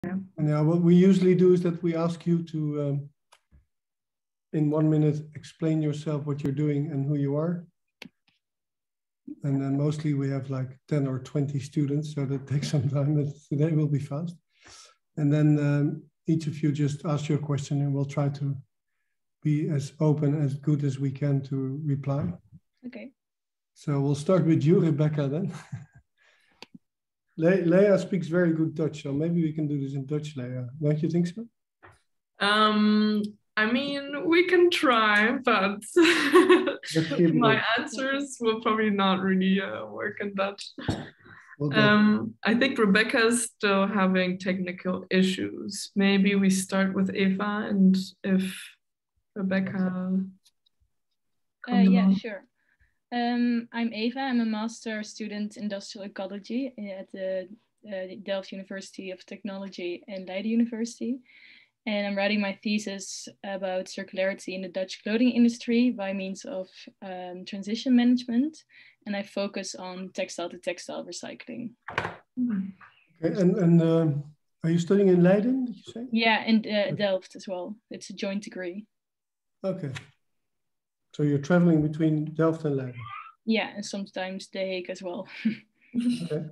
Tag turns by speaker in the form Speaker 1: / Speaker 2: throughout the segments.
Speaker 1: Yeah.
Speaker 2: And what we usually do is that we ask you to, in 1 minute, explain yourself, what you're doing and who you are. And then mostly we have like 10 or 20 students, so that takes some time, but today will be fast. And then each of you just ask your question and we'll try to be as open, as good as we can to reply.
Speaker 3: Okay.
Speaker 2: So we'll start with you, Rebecca, then. Lea speaks very good Dutch, so maybe we can do this in Dutch, Lea. Don't you think so?
Speaker 1: I mean, we can try, but my answers will probably not really work in Dutch. I think Rebecca is still having technical issues. Maybe we start with Eva, and if Rebecca...
Speaker 3: Yeah, sure. I'm Eva. I'm a master student in industrial ecology at the Delft University of Technology and Leiden University. And I'm writing my thesis about circularity in the Dutch clothing industry by means of transition management. And I focus on textile to textile recycling.
Speaker 2: Okay, and are you studying in Leiden, did you say?
Speaker 3: Yeah, and Delft as well. It's a joint degree.
Speaker 2: Okay. So you're traveling between Delft and Leiden?
Speaker 3: Yeah, and sometimes The Hague as well.
Speaker 2: Okay.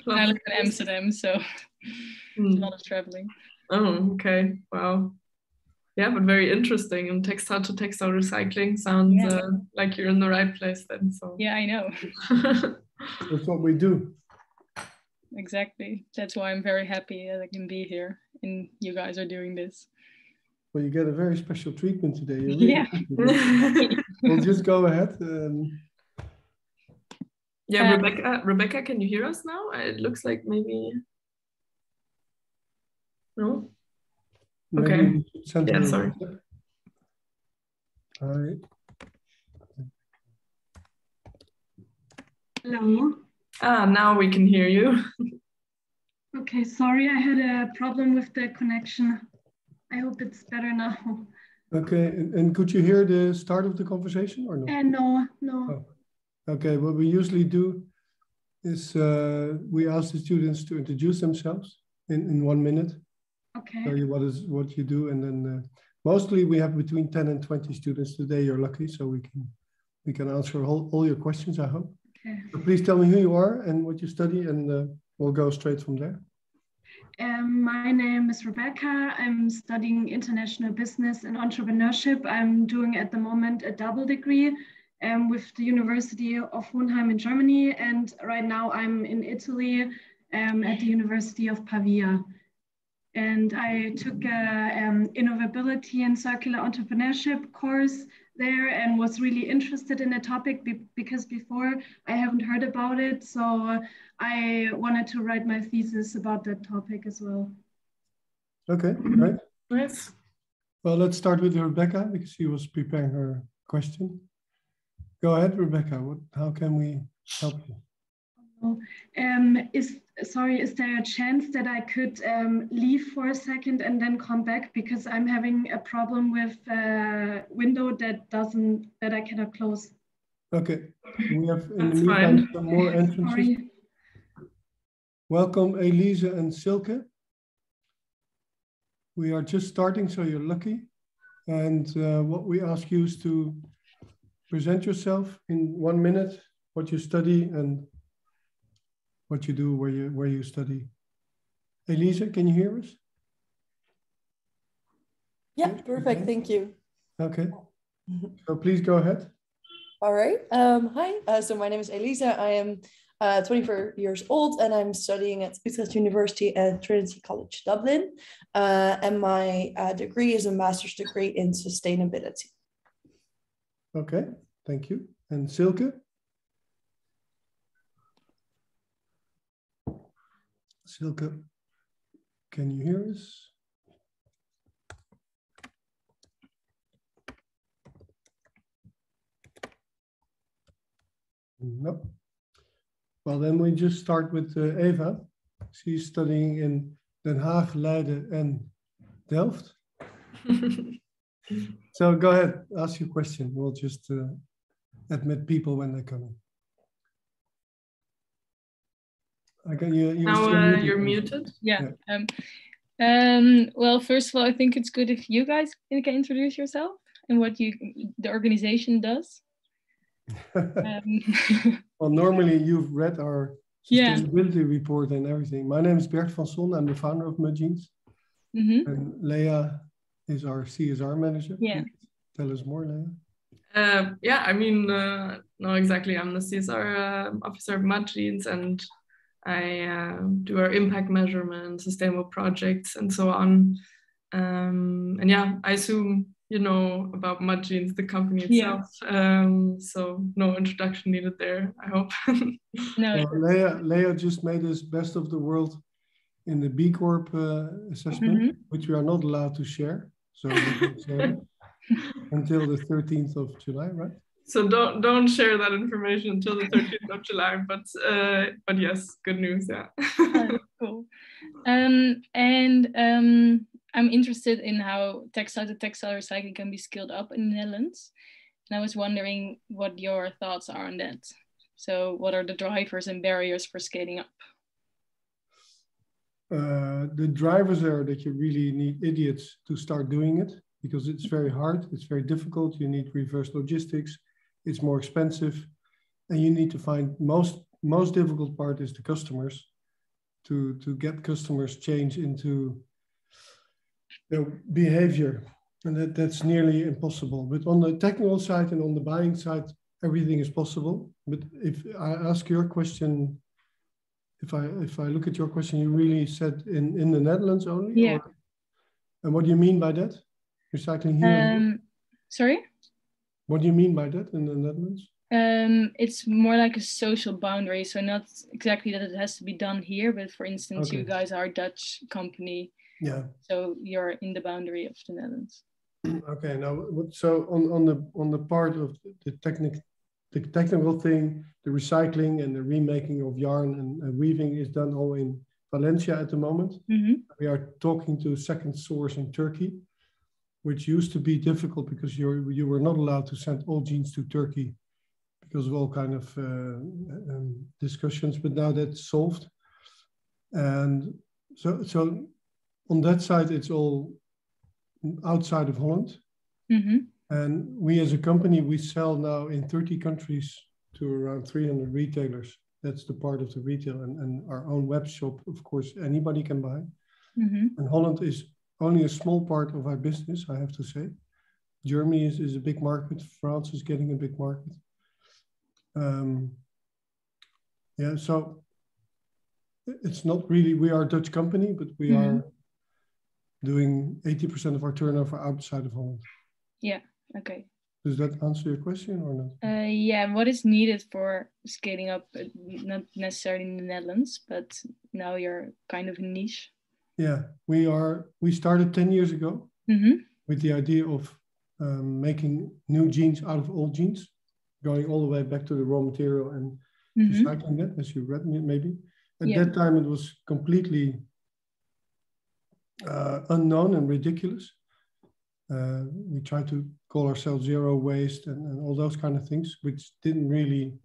Speaker 3: I live in Amsterdam, so a lot of traveling.
Speaker 1: Oh, okay. Wow. Yeah, but very interesting. And textile to textile recycling sounds like you're in the right place then. So
Speaker 3: yeah, I know.
Speaker 2: That's what we do.
Speaker 3: Exactly. That's why I'm very happy that I can be here and you guys are doing this.
Speaker 2: Well, you get a very special treatment today.
Speaker 3: Yeah.
Speaker 2: We'll just go ahead.
Speaker 1: Yeah, Rebecca, can you hear us now? It looks like maybe... No? Okay. Yeah, sorry.
Speaker 2: All right.
Speaker 4: Hello.
Speaker 1: Now we can hear you.
Speaker 4: Okay, sorry, I had a problem with the connection. I hope it's better now.
Speaker 2: Okay, and could you hear the start of the conversation or no?
Speaker 4: No.
Speaker 2: Oh. Okay, what we usually do is we ask the students to introduce themselves in 1 minute.
Speaker 4: Okay.
Speaker 2: Tell you what you do, and then mostly we have between 10 and 20 students today. You're lucky, so we can answer all your questions, I hope.
Speaker 4: Okay.
Speaker 2: So please tell me who you are and what you study, and we'll go straight from there.
Speaker 4: My name is Rebecca. I'm studying international business and entrepreneurship. I'm doing at the moment a double degree with the University of Hohenheim in Germany, and right now I'm in Italy at the University of Pavia. And I took an innovability and circular entrepreneurship course there and was really interested in the topic because before I haven't heard about it. So I wanted to write my thesis about that topic as well.
Speaker 2: Okay, great.
Speaker 1: Nice.
Speaker 2: Well, let's start with Rebecca because she was preparing her question. Go ahead, Rebecca. How can we help you?
Speaker 4: Is there a chance that I could leave for a second and then come back because I'm having a problem with a window that I cannot close?
Speaker 2: Okay, we have in the meantime some more entrances.
Speaker 4: Sorry.
Speaker 2: Welcome, Elise and Silke. We are just starting, so you're lucky. And what we ask you is to present yourself in 1 minute, what you study and what you do, where you study. Elisa, can you hear us?
Speaker 5: Yeah, perfect. Okay. Thank you.
Speaker 2: Okay. So please go ahead.
Speaker 5: All right. Hi. So my name is Elisa. I am 24 years old and I'm studying at Utrecht University at Trinity College Dublin. And my degree is a master's degree in sustainability.
Speaker 2: Okay, thank you. And Silke? Silke, can you hear us? No. Well, then we just start with Eva. She's studying in Den Haag, Leiden, and Delft. So go ahead, ask your question. We'll just admit people when they come in.
Speaker 1: You're muted.
Speaker 3: Yeah. Well, first of all, I think it's good if you guys can introduce yourself and what the organization does.
Speaker 2: Well, normally you've read our sustainability report and everything. My name is Bert van Son. I'm the founder of Mudjeans. And Lea is our CSR manager.
Speaker 3: Yeah.
Speaker 2: Tell us more, Lea.
Speaker 1: Yeah, I mean, no, exactly. I'm the CSR officer of Mudjeans, and I do our impact measurement, sustainable projects, and so on. And yeah, I assume you know about Mudjeans, the company itself. So no introduction needed there, I hope.
Speaker 3: No.
Speaker 2: Well, Lea just made us best of the world in the B Corp assessment, which we are not allowed to share. So until the 13th of July, right?
Speaker 1: So don't share that information until the 13th of July. But yes, good news. Yeah.
Speaker 3: Cool. I'm interested in how textile recycling can be scaled up in the Netherlands. And I was wondering what your thoughts are on that. So what are the drivers and barriers for scaling up?
Speaker 2: The drivers are that you really need idiots to start doing it because it's very hard, it's very difficult. You need reverse logistics, it's more expensive, and you need to find most difficult part is the customers to get customers change into their behavior, and that's nearly impossible. But on the technical side and on the buying side, everything is possible. But if I ask your question, if I look at your question, you really said in the Netherlands only?
Speaker 3: Yeah.
Speaker 2: And what do you mean by that? Recycling here?
Speaker 3: Sorry?
Speaker 2: What do you mean by that in the Netherlands?
Speaker 3: It's more like a social boundary. So not exactly that it has to be done here, but for instance, you guys are a Dutch company. Yeah. So you're in the boundary of the Netherlands.
Speaker 2: Okay. Now, so on the part of the technical thing, the recycling and the remaking of yarn and weaving is done all in Valencia at the moment. We are talking to a second source in Turkey, which used to be difficult because you were not allowed to send all jeans to Turkey because of all kind of discussions, but now that's solved. And so on that side, it's all outside of Holland. And we as a company, we sell now in 30 countries to around 300 retailers. That's the part of the retail, and our own web shop, of course, anybody can buy. And Holland is only a small part of our business, I have to say. Germany is a big market. France is getting a big market. Yeah, so it's not really, we are a Dutch company, but we are doing 80% of our turnover outside of Holland.
Speaker 3: Yeah, okay.
Speaker 2: Does that answer your question or not?
Speaker 3: Yeah, what is needed for scaling up, not necessarily in the Netherlands, but now you're kind of a niche?
Speaker 2: Yeah, we started 10 years ago with the idea of making new jeans out of old jeans, going all the way back to the raw material and recycling it, as you read maybe. At that time, it was completely unknown and ridiculous. We tried to call ourselves zero waste and all those kind of things, which didn't really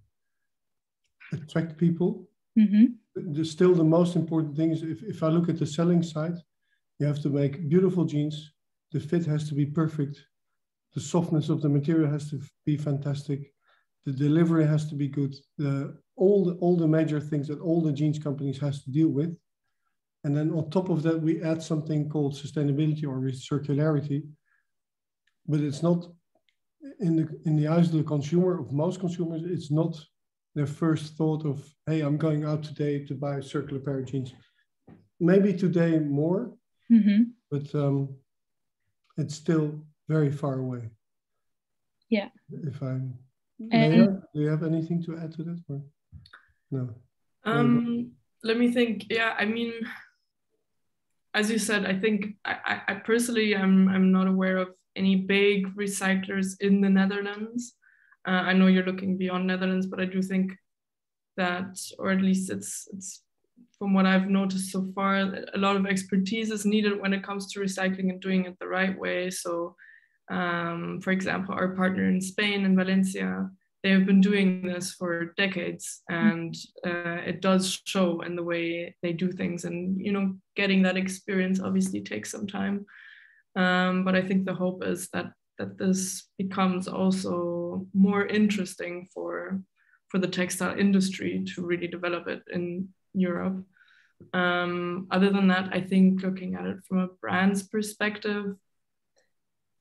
Speaker 2: attract people. Still, the most important thing is if I look at the selling side, you have to make beautiful jeans. The fit has to be perfect. The softness of the material has to be fantastic. The delivery has to be good. All the major things that all the jeans companies has to deal with. And then on top of that, we add something called sustainability or circularity. But it's not in the eyes of the consumer, of most consumers, it's not their first thought of, hey, I'm going out today to buy a circular pair of jeans. Maybe today more, but it's still very far away.
Speaker 3: Yeah.
Speaker 2: Lea, do you have anything to add to that? Or? No.
Speaker 1: Let me think. Yeah, I mean, as you said, I think I personally I'm not aware of any big recyclers in the Netherlands. I know you're looking beyond Netherlands, but I do think that, or at least it's from what I've noticed so far, a lot of expertise is needed when it comes to recycling and doing it the right way. So, for example, our partner in Spain, in Valencia, they have been doing this for decades, and it does show in the way they do things. And getting that experience obviously takes some time, but I think the hope is that this becomes also more interesting for the textile industry to really develop it in Europe. Other than that, I think looking at it from a brand's perspective,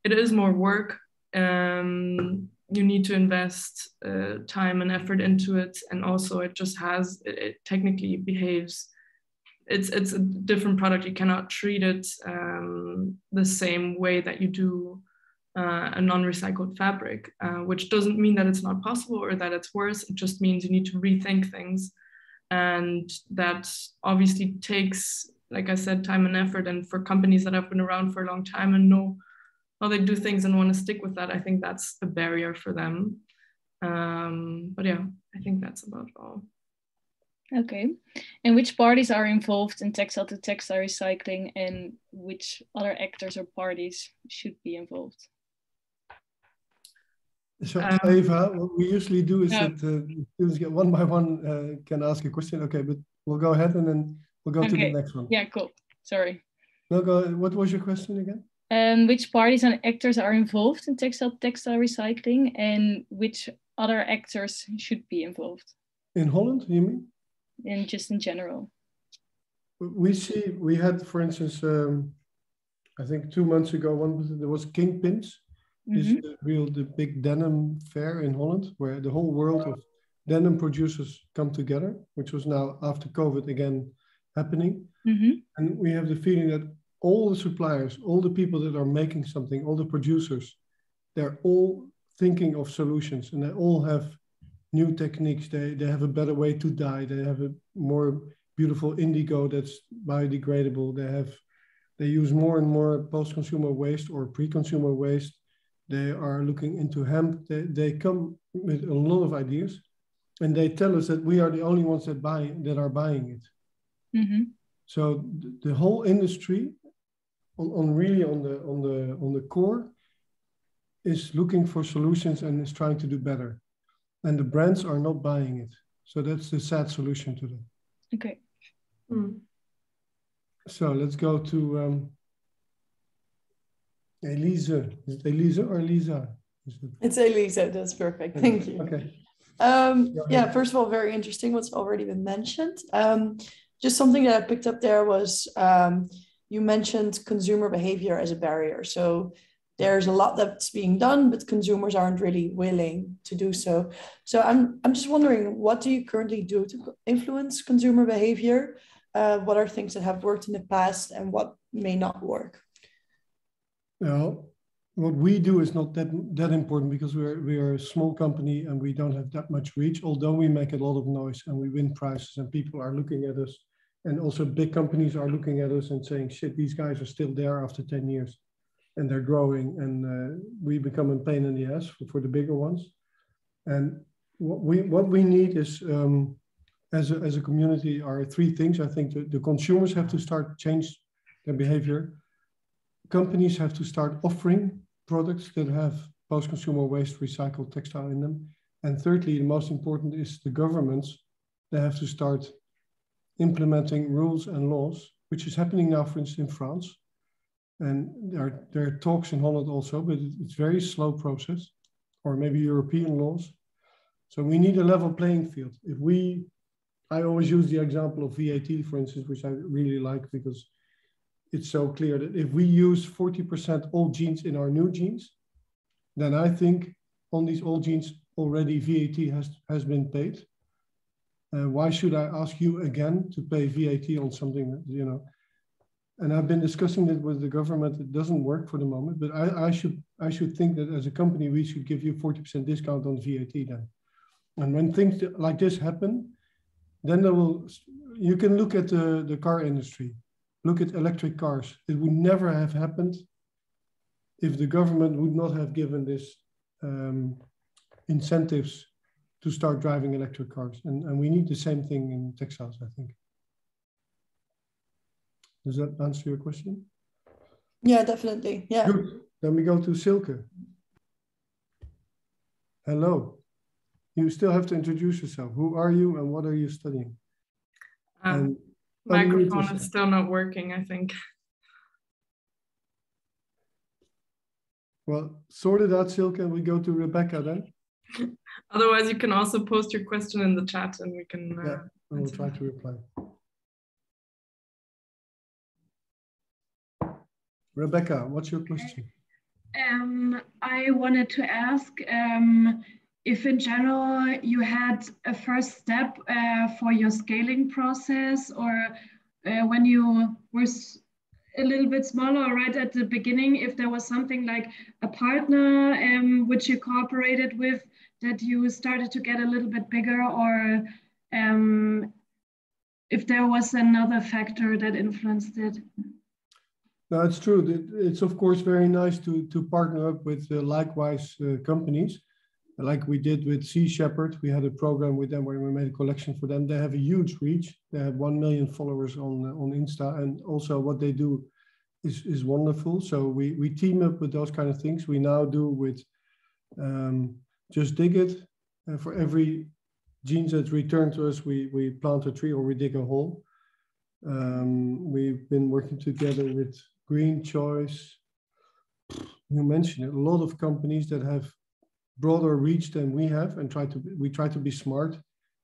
Speaker 1: it is more work. You need to invest time and effort into it, and also it just it technically behaves. It's a different product. You cannot treat it the same way that you do a non-recycled fabric, which doesn't mean that it's not possible or that it's worse. It just means you need to rethink things, and that obviously takes, like I said, time and effort. And for companies that have been around for a long time and know how they do things and want to stick with that, I think that's a barrier for them. But yeah, I think that's about all.
Speaker 3: Okay. And which parties are involved in textile to textile recycling, and which other actors or parties should be involved?
Speaker 2: So Eva, what we usually do is that students get one by one can ask a question. Okay, but we'll go ahead and then we'll go to the next one.
Speaker 3: Yeah, cool. Sorry.
Speaker 2: No, go. What was your question again?
Speaker 3: Which parties and actors are involved in textile recycling, and which other actors should be involved?
Speaker 2: In Holland, you mean?
Speaker 3: And just in general.
Speaker 2: We had, for instance, I think 2 months ago, there was Kingpins. This is the big denim fair in Holland, where the whole world of denim producers come together, which was now after COVID again happening. And we have the feeling that all the suppliers, all the people that are making something, all the producers, they're all thinking of solutions, and they all have new techniques. They have a better way to dye. They have a more beautiful indigo that's biodegradable. They use more and more post-consumer waste or pre-consumer waste. They are looking into hemp. They come with a lot of ideas, and they tell us that we are the only ones that are buying it. So the whole industry, on the core, is looking for solutions and is trying to do better, and the brands are not buying it. So that's the sad solution to that.
Speaker 3: Okay.
Speaker 2: So let's go to Elise. Is it Elise or Lisa?
Speaker 5: It's Elisa. That's perfect. Thank you.
Speaker 2: Okay.
Speaker 5: Yeah, first of all, very interesting what's already been mentioned. Just something that I picked up there was you mentioned consumer behavior as a barrier. So there's a lot that's being done, but consumers aren't really willing to do so. So I'm just wondering, what do you currently do to influence consumer behavior? What are things that have worked in the past and what may not work?
Speaker 2: Well, what we do is not that important, because we are a small company and we don't have that much reach, although we make a lot of noise and we win prizes and people are looking at us. And also big companies are looking at us and saying, shit, these guys are still there after 10 years and they're growing, and we become a pain in the ass for the bigger ones. And what we need is, as a community, are 3 things. I think the consumers have to start change their behavior. Companies have to start offering products that have post-consumer waste recycled textile in them. And thirdly, the most important is the governments. They have to start implementing rules and laws, which is happening now, for instance, in France. And there are talks in Holland also, but it's a very slow process, or maybe European laws. So we need a level playing field. I always use the example of VAT, for instance, which I really like, because it's so clear that if we use 40% old jeans in our new jeans, then I think on these old jeans already VAT has been paid. Why should I ask you again to pay VAT on something that, and I've been discussing it with the government. It doesn't work for the moment, but I should think that as a company, we should give you 40% discount on VAT then. And when things like this happen, then you can look at the car industry, look at electric cars. It would never have happened if the government would not have given this incentives to start driving electric cars. And we need the same thing in textiles, I think. Does that answer your question?
Speaker 5: Yeah, definitely. Yeah.
Speaker 2: Good. Then we go to Silke. Hello. you still have to introduce yourself. Who are you and what are you studying? And
Speaker 1: microphone is still not working, I think.
Speaker 2: Well, sort it out, Silke, and we go to Rebecca then.
Speaker 1: Otherwise, you can also post your question in the chat and we can...
Speaker 2: yeah, and we'll try to reply. Rebecca, what's your question?
Speaker 4: I wanted to ask if in general you had a first step for your scaling process, or when you were a little bit smaller right at the beginning, if there was something like a partner which you cooperated with that you started to get a little bit bigger, or if there was another factor that influenced it.
Speaker 2: No, it's true. It's of course very nice to partner up with likewise companies, like we did with Sea Shepherd. We had a program with them where we made a collection for them. They have a huge reach. They have 1 million followers on Insta, and also what they do is wonderful. So we team up with those kind of things. We now do with Just Dig It. For every jeans that's returned to us, we plant a tree or we dig a hole. We've been working together with Green Choice. You mentioned it, a lot of companies that have broader reach than we have, and we try to be smart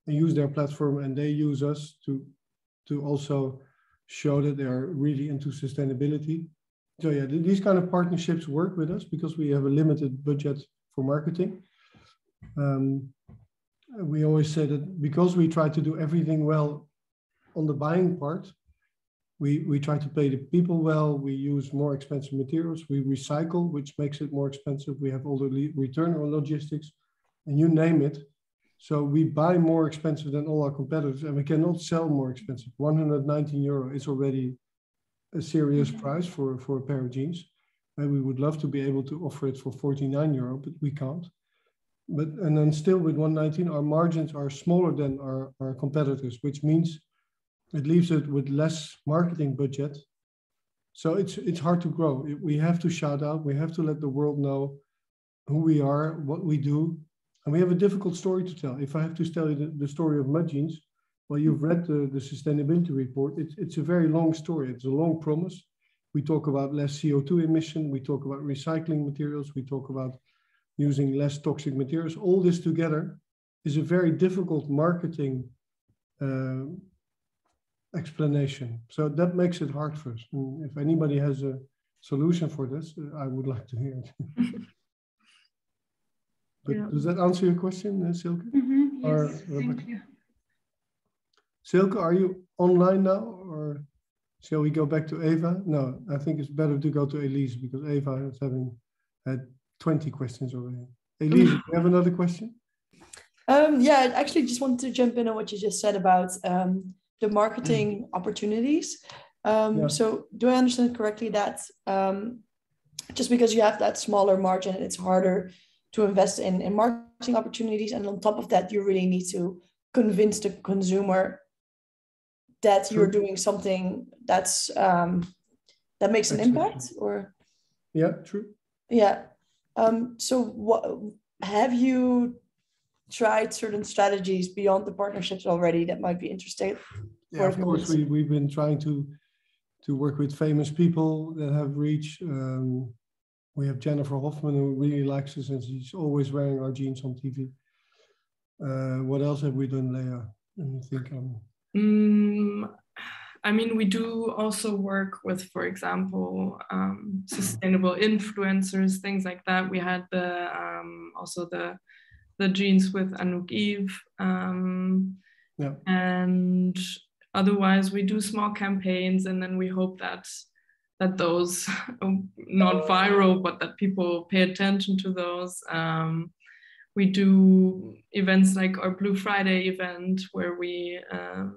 Speaker 2: and use their platform, and they use us to also show that they are really into sustainability. So yeah, these kind of partnerships work with us because we have a limited budget for marketing. We always say that because we try to do everything well on the buying part, we try to pay the people well, we use more expensive materials, we recycle, which makes it more expensive. We have all the return on logistics, and you name it. So we buy more expensive than all our competitors, and we cannot sell more expensive. 119 euro is already a serious price for a pair of jeans. And we would love to be able to offer it for 49 euro, but we can't. And then still with 119, our margins are smaller than our competitors, which means it leaves it with less marketing budget. So it's hard to grow. We have to shout out. We have to let the world know who we are, what we do. And we have a difficult story to tell. If I have to tell you the story of mud jeans, well, you've read the sustainability report. It's a very long story. It's a long promise. We talk about less CO2 emission. We talk about recycling materials. We talk about using less toxic materials. All this together is a very difficult marketing explanation. So that makes it hard for us. And if anybody has a solution for this, I would like to hear it. But yeah. Does that answer your question, Silke?
Speaker 4: Yes, thank you.
Speaker 2: Silke, are you online now, or shall we go back to Eva? No, I think it's better to go to Elise because Eva is had 20 questions already. Elise, do you have another question?
Speaker 5: Yeah, I actually just wanted to jump in on what you just said about the marketing opportunities. So do I understand correctly that just because you have that smaller margin, it's harder to invest in marketing opportunities, and on top of that, you really need to convince the consumer that you're doing something that's that makes an impact, or?
Speaker 2: Yeah, true.
Speaker 5: Yeah. So what have you tried certain strategies beyond the partnerships already that might be interesting?
Speaker 2: Yeah, of course, we've been trying to work with famous people that have reach. We have Jennifer Hoffman, who really likes us, and she's always wearing our jeans on TV. What else have we done, Lea? Let me think.
Speaker 1: I mean, we do also work with, for example, sustainable influencers, things like that. We had also the jeans with Anouk Eve. And otherwise, we do small campaigns, and then we hope that those not viral, but that people pay attention to those. We do events like our Blue Friday event, where we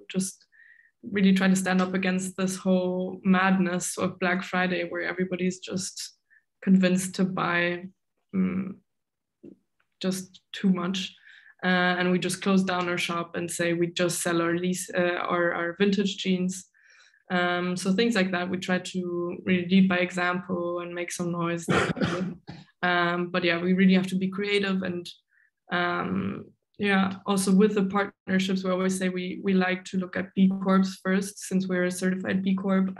Speaker 1: just really try to stand up against this whole madness of Black Friday, where everybody's just convinced to buy just too much. And we just close down our shop and say we just sell our vintage jeans. So things like that, we try to really lead by example and make some noise. But yeah, we really have to be creative and Yeah, also with the partnerships, we always say we like to look at B Corps first, since we're a certified B Corp.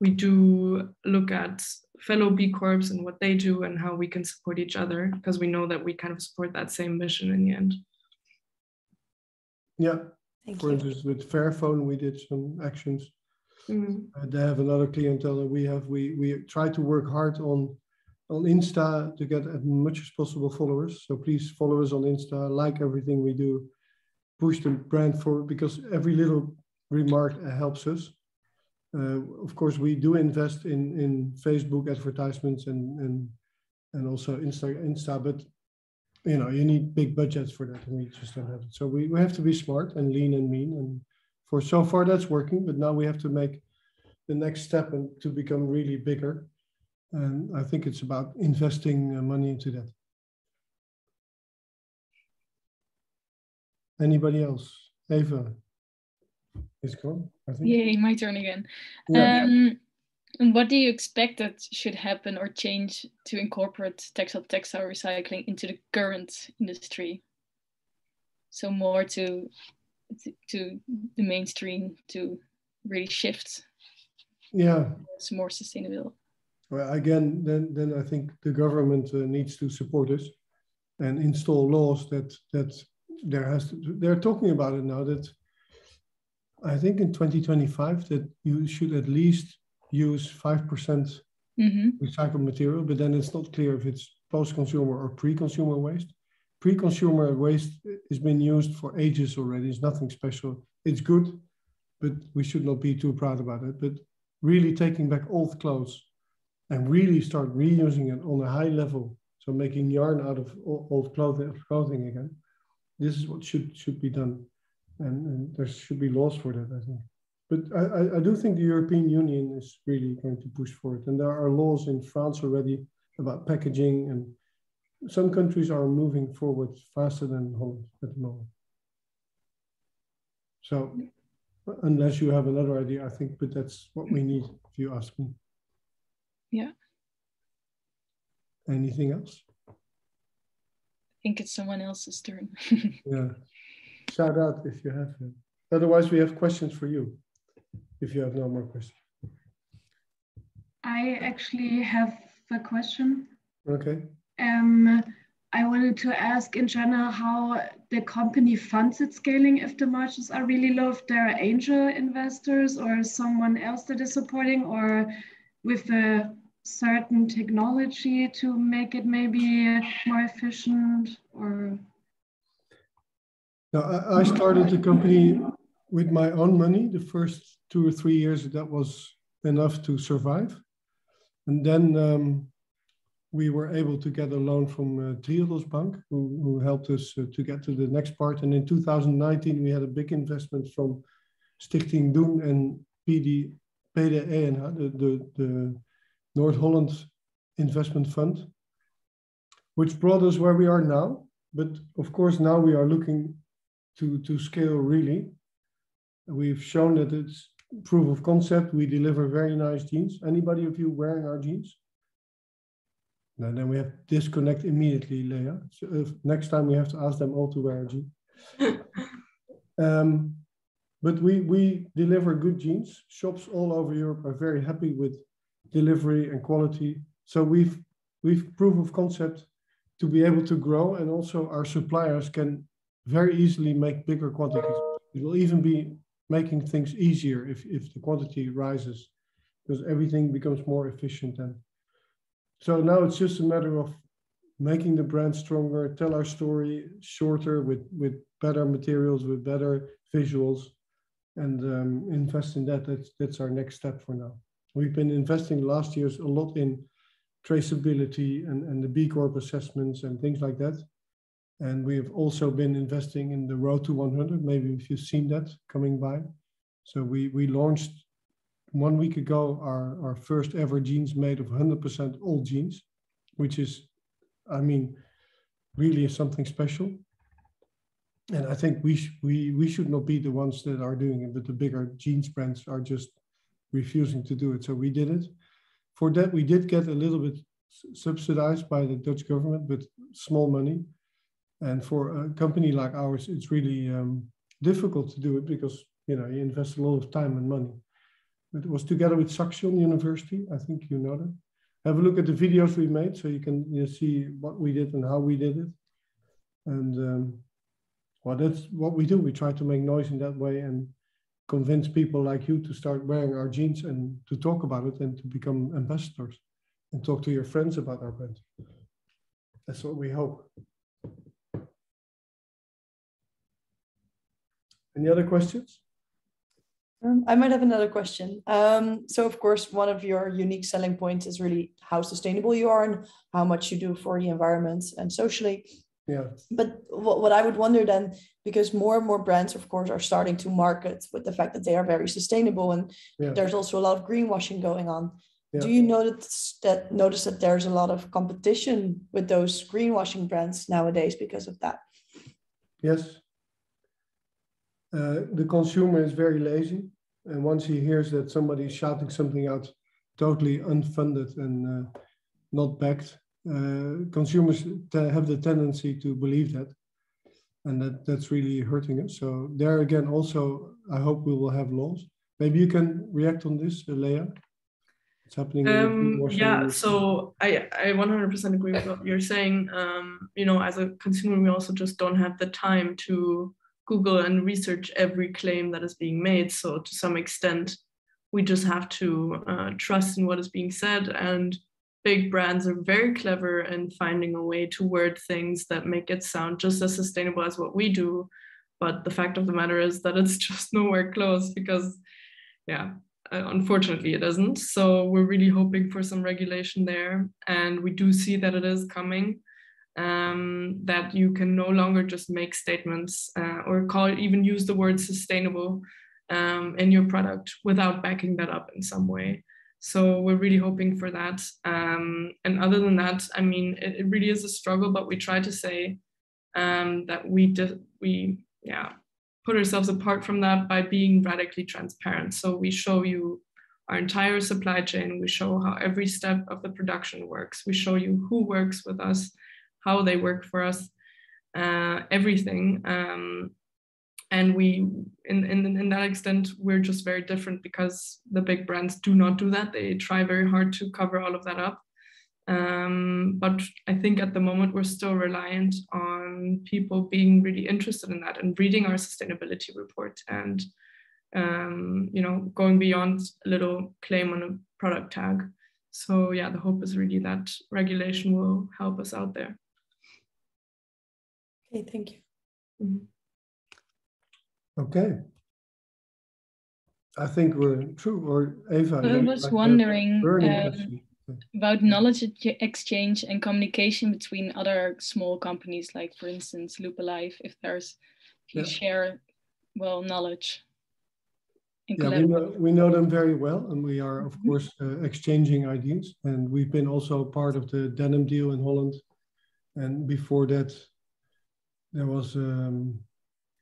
Speaker 1: We do look at fellow B Corps and what they do and how we can support each other, because we know that we kind of support that same mission in the end.
Speaker 2: Yeah, for instance, with Fairphone, we did some actions. They have another clientele that we have. We try to work hard on Insta to get as much as possible followers. So please follow us on Insta, like everything we do, push the brand forward, because every little remark helps us. Of course, we do invest in Facebook advertisements and also Insta, but you know, you need big budgets for that, and we just don't have it. So we have to be smart and lean and mean, and for so far that's working, but now we have to make the next step and to become really bigger. And I think it's about investing money into that. Anybody else? Eva is gone, I think.
Speaker 3: Yay, my turn again.
Speaker 2: Yeah.
Speaker 3: And what do you expect that should happen or change to incorporate textile recycling into the current industry? So more to the mainstream, to really shift.
Speaker 2: Yeah.
Speaker 3: It's more sustainable.
Speaker 2: Well, again, then I think the government needs to support us and install laws that they're talking about it now, that I think in 2025 that you should at least use 5% recycled material, but then it's not clear if it's post-consumer or pre-consumer waste. Pre-consumer waste has been used for ages already. It's nothing special. It's good, but we should not be too proud about it. But really taking back old clothes and really start reusing it on a high level, so making yarn out of old clothing again, this is what should be done. And there should be laws for that, I think. But I do think the European Union is really going to push for it. And there are laws in France already about packaging, and some countries are moving forward faster than Holland at the moment. So unless you have another idea, I think, but that's what we need, if you ask me.
Speaker 3: Yeah.
Speaker 2: Anything else?
Speaker 3: I think it's someone else's turn.
Speaker 2: Yeah. Shout out if you have. Otherwise, we have questions for you, if you have no more questions.
Speaker 4: I actually have a question.
Speaker 2: Okay.
Speaker 4: I wanted to ask in general how the company funds its scaling if the margins are really low, if there are angel investors or someone else that is supporting, or with a certain technology to make it maybe more efficient, or...
Speaker 2: Now, I started the company with my own money. The first 2 or 3 years, that was enough to survive. And then we were able to get a loan from Triodos Bank, who helped us to get to the next part. And in 2019, we had a big investment from Stichting Doen and PDE, the North Holland Investment Fund, which brought us where we are now. But of course, now we are looking to scale really. We've shown that it's proof of concept. We deliver very nice jeans. Anybody of you wearing our jeans? No, then we have to disconnect immediately, Lea. So next time we have to ask them all to wear a jean. But we deliver good jeans. Shops all over Europe are very happy with delivery and quality. So we've proof of concept to be able to grow, and also our suppliers can very easily make bigger quantities. It will even be making things easier if the quantity rises, because everything becomes more efficient then. So now it's just a matter of making the brand stronger, tell our story shorter with better materials, with better visuals, and invest in that. That's our next step for now. We've been investing last years a lot in traceability and the B Corp assessments and things like that. And we've also been investing in the Road to 100, maybe if you've seen that coming by. So we launched 1 week ago our first ever jeans made of 100% old jeans, which is, I mean, really is something special. And I think we should not be the ones that are doing it, but the bigger jeans brands are just refusing to do it. So we did it. For that, we did get a little bit subsidized by the Dutch government, but small money. And for a company like ours, it's really difficult to do it because, you know, you invest a lot of time and money. But it was together with Saxion University. I think you know that. Have a look at the videos we made so you can see what we did and how we did it. And well, that's what we do. We try to make noise in that way and convince people like you to start wearing our jeans and to talk about it and to become ambassadors and talk to your friends about our brand. That's what we hope. Any other questions?
Speaker 5: I might have another question. So of course, one of your unique selling points is really how sustainable you are and how much you do for the environment and socially.
Speaker 2: Yeah.
Speaker 5: But what I would wonder then, because more and more brands, of course, are starting to market with the fact that they are very sustainable, and there's also a lot of greenwashing going on. Yeah. Do you notice that there's a lot of competition with those greenwashing brands nowadays because of that?
Speaker 2: Yes. The consumer is very lazy, and once he hears that somebody is shouting something out totally unfunded and not backed, consumers have the tendency to believe that, and that's really hurting us. So there again, also, I hope we will have laws. Maybe you can react on this, Lea. It's happening.
Speaker 1: Yeah, so I 100% agree with what you're saying. You know, as a consumer, we also just don't have the time to Google and research every claim that is being made. So to some extent, we just have to trust in what is being said. And big brands are very clever in finding a way to word things that make it sound just as sustainable as what we do. But the fact of the matter is that it's just nowhere close because, yeah, unfortunately it isn't. So we're really hoping for some regulation there. And we do see that it is coming. That you can no longer just make statements or even use the word sustainable in your product without backing that up in some way. So we're really hoping for that. And other than that, I mean, it really is a struggle, but we try to say that we put ourselves apart from that by being radically transparent. So we show you our entire supply chain. We show how every step of the production works. We show you who works with us, how they work for us, everything. And we, in that extent, we're just very different because the big brands do not do that. They try very hard to cover all of that up. But I think at the moment, we're still reliant on people being really interested in that and reading our sustainability report and, you know, going beyond a little claim on a product tag. So yeah, the hope is really that regulation will help us out there.
Speaker 5: Okay, thank you.
Speaker 1: Mm-hmm.
Speaker 2: Okay. I think we're through. Or Eva,
Speaker 3: I was wondering about knowledge exchange and communication between other small companies, like for instance, Loop Alive, if you share, well, knowledge.
Speaker 2: Yeah, we know them very well, and we are, of course, exchanging ideas. And we've been also part of the denim deal in Holland. And before that, there was a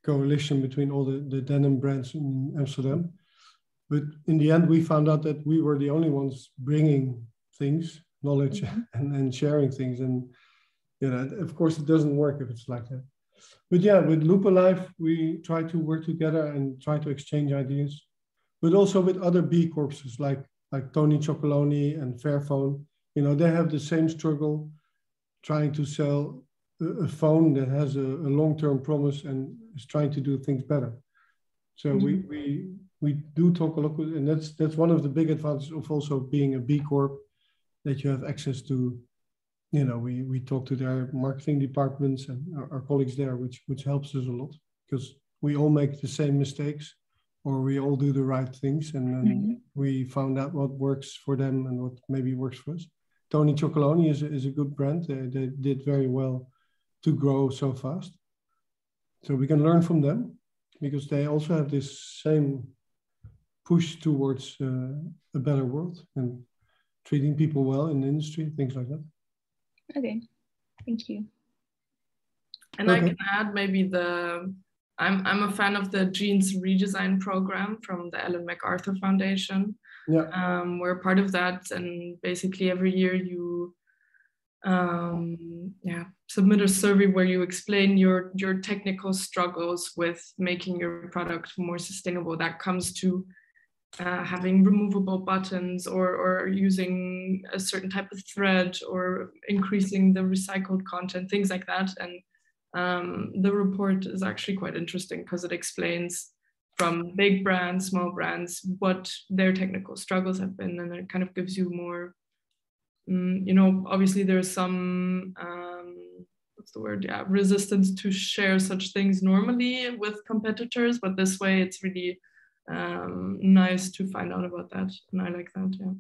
Speaker 2: coalition between all the denim brands in Amsterdam. But in the end, we found out that we were the only ones bringing things, knowledge, and sharing things. And, you know, of course, it doesn't work if it's like that. But yeah, with Loop Alive, we try to work together and try to exchange ideas. But also with other B Corpses like Tony Chocolonely and Fairphone. You know, they have the same struggle trying to sell a phone that has a long-term promise and is trying to do things better. So we do talk a lot, and that's one of the big advantages of also being a B Corp, that you have access to, you know, we talk to their marketing departments and our colleagues there, which helps us a lot because we all make the same mistakes or we all do the right things, and then we found out what works for them and what maybe works for us. Tony Chocolonely is a good brand. They did very well to grow so fast. So we can learn from them because they also have this same push towards a better world and treating people well in the industry, things like that.
Speaker 3: Okay, thank you.
Speaker 1: And I can add maybe I'm a fan of the Jeans Redesign program from the Ellen MacArthur Foundation.
Speaker 2: Yeah.
Speaker 1: We're part of that, and basically every year you yeah, submit a survey where you explain your technical struggles with making your product more sustainable. That comes to having removable buttons or using a certain type of thread or increasing the recycled content, things like that. And the report is actually quite interesting because it explains from big brands, small brands, what their technical struggles have been, and it kind of gives you more, you know, obviously there's some, what's the word? Yeah, resistance to share such things normally with competitors, but this way it's really nice to find out about that, and I like that. Yeah.